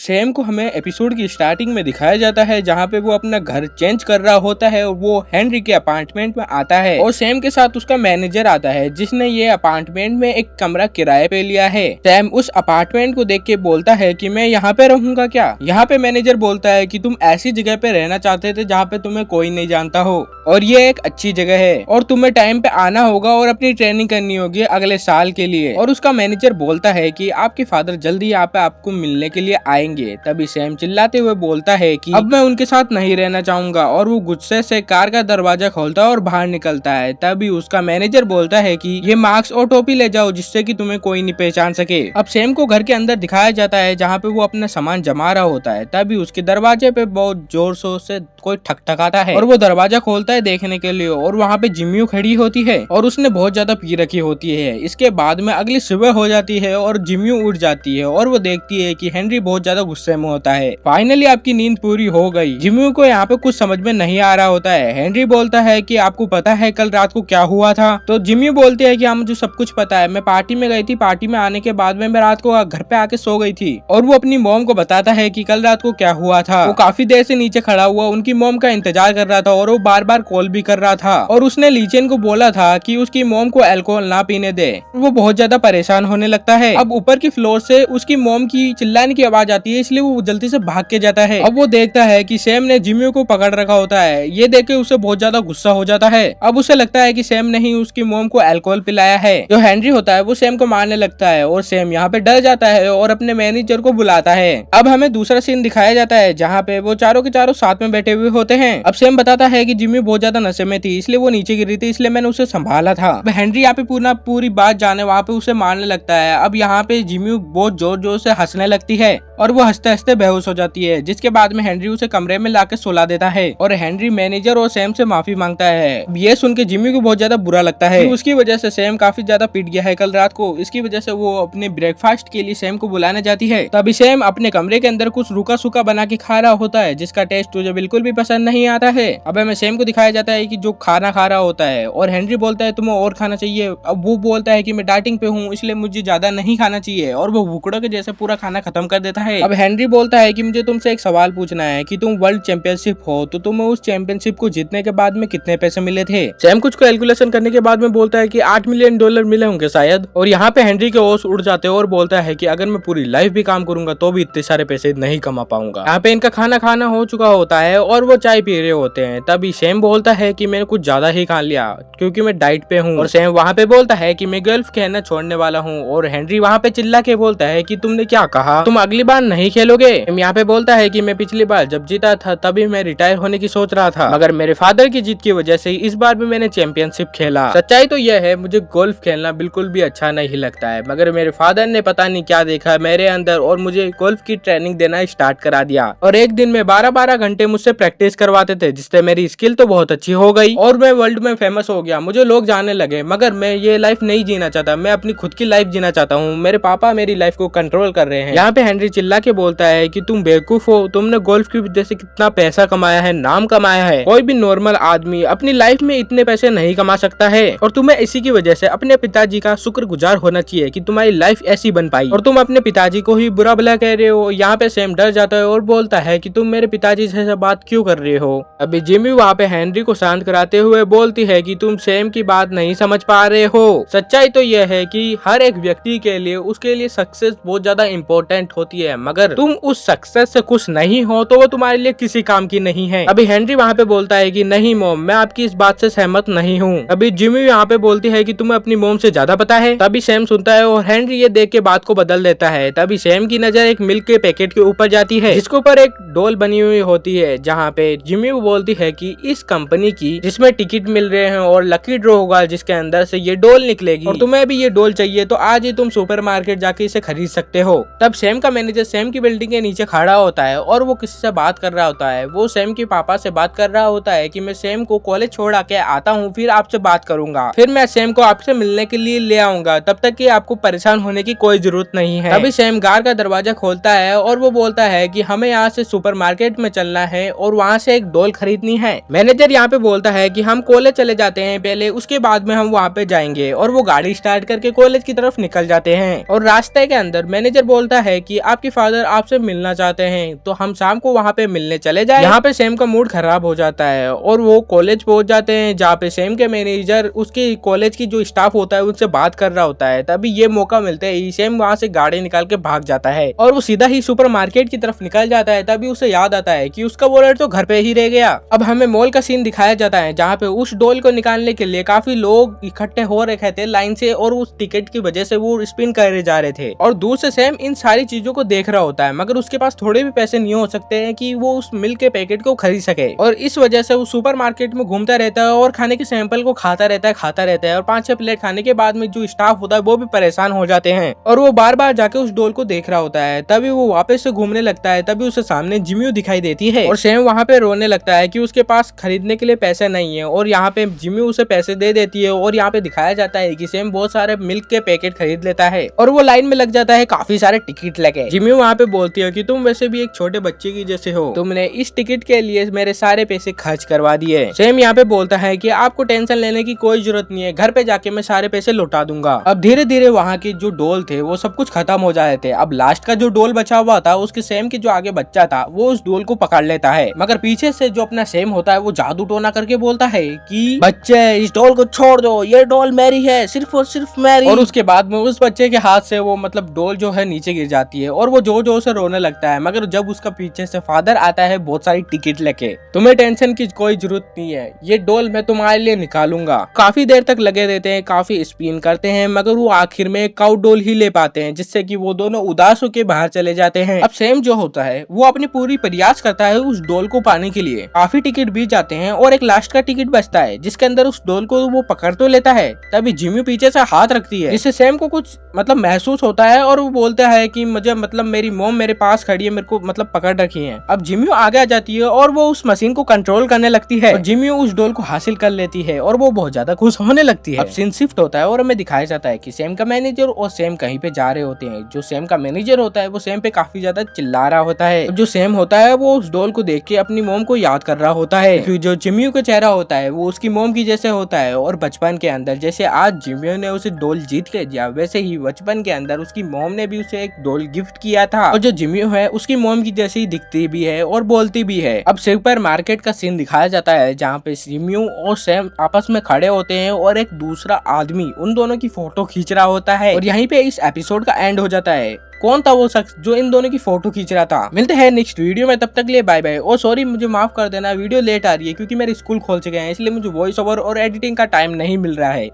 Sam को हमें episode की स्टार्टिंग में दिखाया जाता है जहाँ पे वो अपना घर चेंज कर रहा होता है और वो हेनरी के अपार्टमेंट में आता है और सैम के साथ उसका मैनेजर आता है जिसने ये अपार्टमेंट में एक कमरा किराए पे लिया है। सैम उस अपार्टमेंट को देख के बोलता है कि मैं यहाँ पे रहूंगा क्या। यहाँ पे मैनेजर बोलता है कि तुम ऐसी जगह पे रहना चाहते थे जहाँ पे तुम्हें कोई नहीं जानता हो और ये एक अच्छी जगह है और तुम्हें टाइम पे आना होगा और अपनी ट्रेनिंग करनी होगी अगले साल के लिए। और उसका मैनेजर बोलता है कि आपके फादर जल्दी यहाँ पे आपको मिलने के लिए आएंगे। तभी सैम चिल्लाते हुए बोलता है कि अब मैं उनके साथ नहीं रहना चाहूंगा और वो गुस्से से कार का दरवाजा खोलता है और बाहर निकलता है। तभी उसका मैनेजर बोलता है कि ये मास्क और टोपी ले जाओ जिससे कि तुम्हें कोई नहीं पहचान सके। अब सैम को घर के अंदर दिखाया जाता है जहाँ पे वो अपना सामान जमा रहा होता है। तभी उसके दरवाजे पे बहुत जोर शोर से कोई ठकठकाता है और वो दरवाजा खोलता है देखने के लिए और वहाँ पे जिम्मी खड़ी होती है और उसने बहुत ज्यादा पी रखी होती है। इसके बाद में अगली सुबह हो जाती है और जिम्मी उठ जाती है और वो देखती है कि हेनरी बहुत ज्यादा गुस्से में होता है। फाइनली आपकी नींद पूरी हो गई। जिम्मी को यहाँ पे कुछ समझ में नहीं आ रहा होता है। हेनरी बोलता है कि आपको पता है कल रात को क्या हुआ था। तो जिम्मी बोलती है कि हाँ मुझे सब कुछ पता है, मैं पार्टी में गई थी, पार्टी में आने के बाद में मैं रात को घर पे आके सो गई थी। और वो अपनी मॉम को बताता है कि कल रात को क्या हुआ था। वो काफी देर से नीचे खड़ा हुआ उनकी मॉम का इंतजार कर रहा था और वो बार बार कॉल भी कर रहा था और उसने लीचेन को बोला था कि उसकी मॉम को अल्कोहल ना पीने दे। वो बहुत ज्यादा परेशान होने लगता है। अब ऊपर की फ्लोर से उसकी मॉम की चिल्लाने की आवाज आती है इसलिए वो जल्दी से भाग के जाता है। अब वो देखता है कि सैम ने जिम्मी को पकड़ रखा होता है। ये देख के उसे बहुत ज्यादा गुस्सा हो जाता है। अब उसे लगता है कि सैम ने ही उसकी मॉम को अल्कोहल पिलाया है। जो हेनरी होता है वो सैम को मारने लगता है और सैम यहाँ पे डर जाता है और अपने मैनेजर को बुलाता है। अब हमें दूसरा सीन दिखाया जाता है जहाँ पे वो चारों के चारों साथ में बैठे हुए होते हैं। अब सैम बताता है कि जिम्मी बहुत ज्यादा नशे में थी इसलिए वो नीचे गिरी थी, इसलिए मैंने उसे संभाला था। अब हेनरी यहाँ पे पूरी बात जाने वहाँ पे उसे मारने लगता है। अब यहाँ पे जिम्मी बहुत जोर जोर से हंसने लगती है और वो हंसते हंसते बेहोश हो जाती है, जिसके बाद में हेनरी उसे कमरे में लाके सुला देता है और हेनरी मैनेजर और सैम से माफी मांगता है। ये सुन के जिम्मी को बहुत ज्यादा बुरा लगता है। उसकी वजह से सैम काफी ज्यादा पिट गया है कल रात को। इसकी वजह से वो अपने ब्रेकफास्ट के लिए सैम को बुलाने जाती है। तभी सैम अपने कमरे के अंदर कुछ रूखा सूखा बना के खा रहा होता है जिसका टेस्ट तुझे बिल्कुल भी पसंद नहीं आता है। अब हमें सैम को दिखाया जाता है कि जो खाना खा रहा होता है और हेनरी बोलता है तुम्हें और खाना चाहिए। अब वो बोलता है कि मैं डाइटिंग पे हूँ इसलिए मुझे ज्यादा नहीं खाना चाहिए और वो भुखड़ों के जैसे पूरा खाना खत्म कर देता है। अब हेनरी बोलता है कि मुझे तुमसे एक सवाल पूछना है कि तुम वर्ल्ड चैंपियनशिप हो तो तुम्हें उस चैंपियनशिप को जीतने के बाद में कितने पैसे मिले थे। सैम कुछ कैलकुलेशन करने के बाद में बोलता है कि $8 मिलियन मिले होंगे शायद। और यहाँ पे हेनरी के होश उड़ जाते हैं और बोलता है कि अगर मैं पूरी लाइफ भी काम करूंगा तो भी इतने सारे पैसे नहीं कमा पाऊंगा। यहाँ पे इनका खाना हो चुका होता है और वो चाय पी रहे होते हैं। तभी सैम बोलता है कि मैंने कुछ ज्यादा ही खा लिया क्योंकि मैं डाइट पे हूँ। और सैम वहाँ पे बोलता है कि मैं गोल्फ खेलना छोड़ने वाला हूँ और हेनरी वहाँ पे चिल्ला के बोलता है कि तुमने क्या कहा, तुम अगली बार नहीं खेलोगे। यहाँ पे बोलता है कि मैं पिछली बार जब जीता था तभी मैं रिटायर होने की सोच रहा था मगर मेरे फादर की जीत की वजह से इस बार भी मैंने चैंपियनशिप खेला। सच्चाई तो यह है मुझे गोल्फ खेलना बिल्कुल भी अच्छा नहीं लगता है मगर मेरे फादर ने पता नहीं क्या देखा मेरे अंदर और मुझे गोल्फ की ट्रेनिंग देना स्टार्ट करा दिया और एक दिन में 12-12 घंटे मुझसे प्रैक्टिस करवाते थे जिससे मेरी स्किल तो बहुत अच्छी हो गई और मैं वर्ल्ड में फेमस हो गया, मुझे लोग जानने लगे। मगर मैं ये लाइफ नहीं जीना चाहता, मैं अपनी खुद की लाइफ जीना चाहता हूँ। मेरे पापा मेरी लाइफ को कंट्रोल कर रहे हैं। यहाँ पे हेनरी चिल्ला के बोलता है कि तुम बेवकूफ हो, तुमने गोल्फ की वजह से कितना पैसा कमाया है, नाम कमाया है। कोई भी नॉर्मल आदमी अपनी लाइफ में इतने पैसे नहीं कमा सकता है और तुम्हें इसी की वजह से अपने पिताजी का शुक्रगुजार होना चाहिए कि तुम्हारी लाइफ ऐसी बन पाई और तुम अपने पिताजी को ही बुरा भला कह रहे हो। यहाँ पे सैम डर जाता है और बोलता है कि तुम मेरे पिताजी से बात क्यों कर रहे हो। अभी जिम्मी वहाँ पे हेनरी को शांत कराते हुए बोलती है कि तुम सैम की बात नहीं समझ पा रहे हो। सच्चाई तो यह है कि हर एक व्यक्ति के लिए उसके लिए सक्सेस बहुत ज्यादा इम्पोर्टेंट होती है मगर तुम उस सक्सेस से खुश नहीं हो तो वो तुम्हारे लिए किसी काम की नहीं है। अभी हेनरी वहाँ पे बोलता है कि नहीं मॉम, मैं आपकी इस बात से सहमत नहीं हूँ। अभी जिम्मी यहाँ पे बोलती है कि तुम्हें अपनी मॉम से ज्यादा पता है। तभी सैम सुनता है और हेनरी ये देख के बात को बदल देता है। तभी सैम की नजर एक मिल्क के पैकेट के ऊपर जाती है जिसके ऊपर एक डॉल बनी हुई होती है जहाँ पे जिम्मी बोलती है कि इस कंपनी की जिसमें टिकट मिल रहे हैं और लकी ड्रॉ होगा जिसके अंदर से ये डॉल निकलेगी और तुम्हें भी ये डॉल चाहिए तो आज ही तुम सुपरमार्केट जाके इसे खरीद सकते हो। तब सैम का मैनेजर सैम की बिल्डिंग के नीचे खड़ा होता है और वो किसी से बात कर रहा होता है। वो सैम के पापा से बात कर रहा होता है कि मैं सैम को कॉलेज छोड़ आके आता हूँ, फिर आपसे बात करूंगा, फिर मैं सैम को आपसे मिलने के लिए ले आऊंगा, तब तक कि आपको परेशान होने की कोई जरूरत नहीं है। तभी सैम कार का दरवाजा खोलता है और वो बोलता है कि हमें यहाँ से सुपरमार्केट में चलना है और वहाँ से एक डॉल खरीदनी है। मैनेजर यहाँ पे बोलता है कि हम कॉलेज चले जाते हैं पहले, उसके बाद में हम वहाँ पे जाएंगे और वो गाड़ी स्टार्ट करके कॉलेज की तरफ निकल जाते हैं। और रास्ते के अंदर मैनेजर बोलता है कि आपके फादर फादर आपसे मिलना चाहते हैं, तो हम शाम को वहाँ पे मिलने चले जाए। यहाँ पे सैम का मूड खराब हो जाता है और वो कॉलेज पहुंच जाते हैं, जहाँ पे सैम के मैनेजर उसकी कॉलेज की जो स्टाफ होता है उनसे बात कर रहा होता है। तभी ये मौका मिलते ही सैम वहाँ से गाड़ी निकाल के भाग जाता है और वो सीधा ही सुपरमार्केट की तरफ निकल जाता है। तभी उसे याद आता है कि उसका वॉलेट तो घर पे ही रह गया। अब हमें मॉल का सीन दिखाया जाता है, जहाँ पे उस डॉल को निकालने के लिए काफी लोग इकट्ठे हो रखे थे लाइन से, और उस टिकट की वजह से वो स्पिन करे जा रहे थे। और दूर से सैम इन सारी चीजों को देख रहा होता है, मगर उसके पास थोड़े भी पैसे नहीं हो सकते हैं कि वो उस मिल्क के पैकेट को खरीद सके, और इस वजह से वो सुपरमार्केट में घूमता रहता है और खाने के सैंपल को खाता रहता है और 5-6 प्लेट खाने के बाद में जो स्टाफ होता है वो भी परेशान हो जाते हैं और वो बार बार जाके उस डॉल को देख रहा होता है। तभी वो वापस से घूमने लगता है। तभी उसे सामने जिम्मी दिखाई देती है और सैम वहाँ पे रोने लगता है कि उसके पास खरीदने के लिए पैसे नहीं है, और यहाँ पे जिम्मी उसे पैसे दे देती है। और यहाँ पे दिखाया जाता है कि सैम बहुत सारे मिल्क के पैकेट खरीद लेता है और वो लाइन में लग जाता है काफी सारे टिकट लेके। जिम्मी वहाँ पे बोलती है कि तुम वैसे भी एक छोटे बच्चे की जैसे हो, तुमने इस टिकट के लिए मेरे सारे पैसे खर्च करवा दिए। सैम यहाँ पे बोलता है कि आपको टेंशन लेने की कोई जरूरत नहीं है, घर पे जाके मैं सारे पैसे लौटा दूंगा। अब धीरे धीरे वहाँ के जो डॉल थे वो सब कुछ खत्म हो जाए थे। अब लास्ट का जो डॉल बचा हुआ था, उसके सैम के जो आगे बच्चा था वो उस डॉल को पकड़ लेता है, मगर पीछे से जो अपना सैम होता है वो जादू टोना करके बोलता है कि बच्चे इस डॉल को छोड़ दो, ये डॉल मेरी है, सिर्फ और सिर्फ मेरी। और उसके बाद में उस बच्चे के हाथ से वो डॉल जो है नीचे गिर जाती है और वो जोर जोर से रोने लगता है। मगर जब उसका पीछे से फादर आता है बहुत सारी टिकट लेके, तुम्हें टेंशन की कोई जरूरत नहीं है, ये डॉल मैं तुम्हारे लिए निकालूंगा। काफी देर तक लगे रहते हैं, काफी स्पिन करते हैं, मगर वो आखिर में काउ डॉल ही ले पाते हैं, जिससे कि वो दोनों उदास होकर बाहर चले जाते हैं। अब सैम जो होता है वो अपनी पूरी प्रयास करता है उस डॉल को पाने के लिए। काफी टिकट बीत जाते हैं और एक लास्ट का टिकट बचता है, जिसके अंदर उस डॉल को वो पकड़ तो लेता है। तभी जिम्मी पीछे से हाथ रखती है, जिससे सैम को कुछ महसूस होता है और वो बोलता है कि मुझे मेरी मॉम मेरे पास खड़ी है, मेरे को पकड़ रखी है। अब जिम्मी आगे आ जाती है और वो उस मशीन को कंट्रोल करने लगती है और जिम्मी उस डॉल को हासिल कर लेती है और वो बहुत ज्यादा खुश होने लगती है। अब सीन शिफ्ट होता है और हमें दिखाया जाता है कि सैम का मैनेजर और सैम कहीं पे जा रहे होते हैं। जो सैम का मैनेजर होता है वो सैम पे काफी ज्यादा चिल्ला रहा होता है। जो सैम होता है वो उस डॉल को देख के अपनी मॉम को याद कर रहा होता है, क्योंकि जो जिम्मी का चेहरा होता है वो उसकी मॉम की जैसे होता है। और बचपन के अंदर जैसे आज जिम्मी ने उसे डॉल जीत के दिया, वैसे ही बचपन के अंदर उसकी मॉम ने भी उसे एक डॉल गिफ्ट किया था, और जो जिम्मी है उसकी मॉम की जैसी दिखती भी है और बोलती भी है। अब सुपर मार्केट का सीन दिखाया जाता है, जहाँ पे जिम्मी और सैम आपस में खड़े होते हैं और एक दूसरा आदमी उन दोनों की फोटो खींच रहा होता है, और यहीं पे इस एपिसोड का एंड हो जाता है। कौन था वो शख्स जो इन दोनों की फोटो खींच रहा था? मिलते हैं नेक्स्ट वीडियो में, तब तक लिए बाय बाय। और सॉरी, मुझे माफ कर देना, वीडियो लेट आ रही है क्योंकि मेरे स्कूल खोल चुके हैं, इसलिए मुझे वॉइस ओवर और एडिटिंग का टाइम नहीं मिल रहा है।